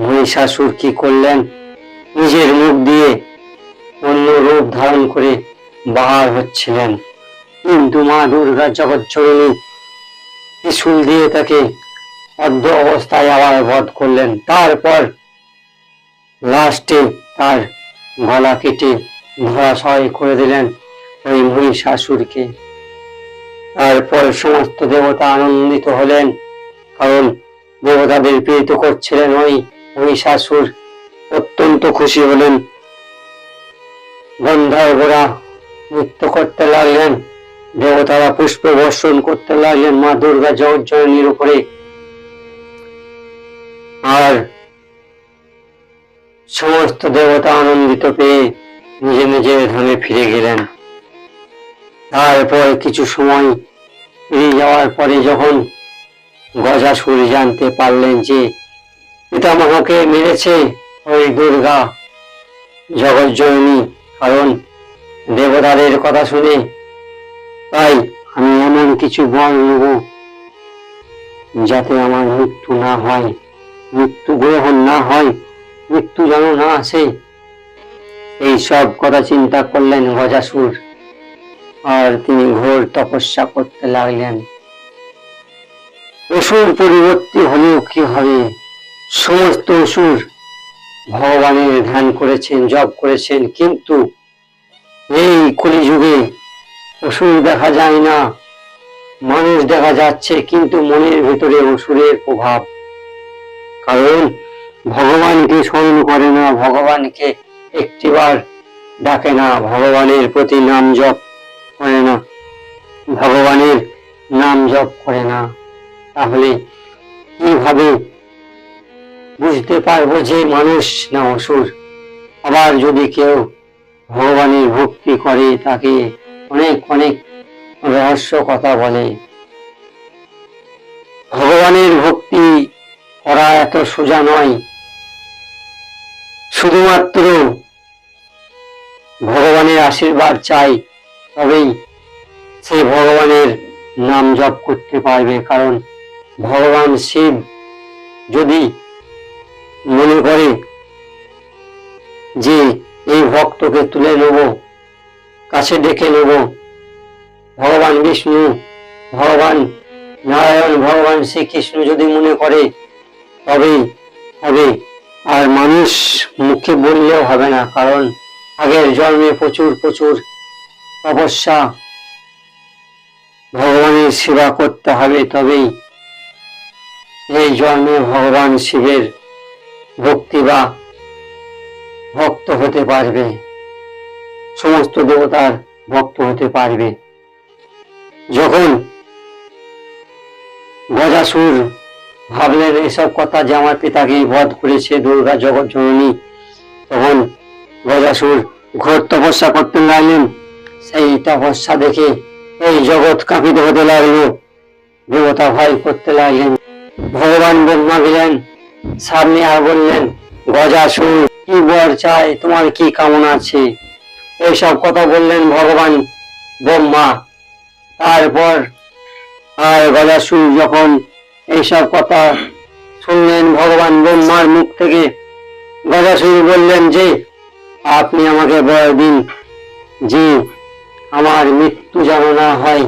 মহিষাসুর কি করলেন, নিজের মুখ দিয়ে অন্য রূপ ধারণ করে বাহার হচ্ছিলেন, কিন্তু মা দুর্গা জগৎজননী ত্রিশূল দিয়ে তাকে অর্ধ অবস্থায় আবার বধ করলেন। তারপর লাস্টে তার গলা কেটে ধরাশয় করে দিলেন ওই মহিষাসুরকে। তারপর সমস্ত দেবতা আনন্দিত হলেন, কারণ দেবতাদের পীড়িত করছিলেন ওই মহিষাসুর। অত্যন্ত খুশি হলেন। গন্ধর্বরা নৃত্য করতে লাগলেন, দেবতারা পুষ্প বর্ষণ করতে লাগলেন মা দুর্গা জগৎজননীর উপরে। আর সমস্ত দেবতা আনন্দিত পেয়ে নিজের নিজের ধামে ফিরে গেলেন। তারপর কিছু সময় পেরিয়ে যাওয়ার পরে যখন গজাসুর জানতে পারলেন যে পিতামহকে মেরেছে ওই দুর্গা জগৎজননী, কারণ দেবতাদের কথা শুনে, তাই আমি এমন কিছু বর নেব যাতে আমার মৃত্যু না হয়, মৃত্যু গ্রহণ না হয়, মৃত্যু যেন না আসে। এই সব কথা চিন্তা করলেন গজাসুর, আর তিনি ঘোর তপস্যা করতে লাগলেন। অসুর পরিবর্তী হলেও কি হবে, সমস্ত অসুর ভগবানের ধ্যান করেছেন, জপ করেছেন, কিন্তু এই কলিযুগে অসুর দেখা যায় না, মানুষ দেখা যাচ্ছে, কিন্তু মনের ভিতরে অসুরের প্রভাব। কারণ ভগবানকে স্মরণ করে না, ভগবানকে একটিবার ডাকে না, ভগবানের প্রতি নাম জপ করে না, ভগবানের নাম জপ করে না। তাহলে কিভাবে বুঝতে পারবো যে মানুষ না অসুর? আবার যদি কেউ ভগবানের ভক্তি করে, তাকে অনেক অনেক রহস্য কথা বলে। ভগবানের ভক্তি করা এত সোজা নয়, শুধুমাত্র ভগবানের আশীর্বাদ চাই, তবেই সে ভগবানের নাম জপ করতে পারবে। কারণ ভগবান শিব যদি মনে করে যে এই ভক্তকে তুলে নেব, কাছে ডেকে নেব, ভগবান বিষ্ণু, ভগবান নারায়ণ, ভগবান শ্রীকৃষ্ণ যদি মনে করে, তবেই হবে। আর মানুষ মুখে বললেও হবে না, কারণ আগের জন্মে প্রচুর প্রচুর তপস্যা, ভগবানের সেবা করতে হবে, তবেই এই জন্মে ভগবান শিবের ভক্তি বা ভক্ত হতে পারবে, সমস্ত দেবতার ভক্ত হতে পারবে। যখন গজাসুর ভাবলেন এসব কথা যে আমার পিতাকে বধ করেছে দুর্গা জগৎজননী, তখন গজাসুর ঘোর তপস্যা করতে লাগলেন। সেই তপস্যা দেখে এই জগৎ কাঁপিত হতে লাগলো, দেবতা ভয় করতে লাগলেন। ভগবান ব্রহ্মা গেলেন সামনে আর বললেন, গজাসুর কি বর চাই, তোমার কি কামনা আছে? এইসব কথা বললেন ভগবান ব্রহ্মা। তারপর আর গজাসুর যখন এইসব কথা শুনলেন ভগবান ব্রহ্মার মুখ থেকে, গজাসুর বললেন যে আপনি আমাকে বর দিন যে আমার মৃত্যু যেন না হয়।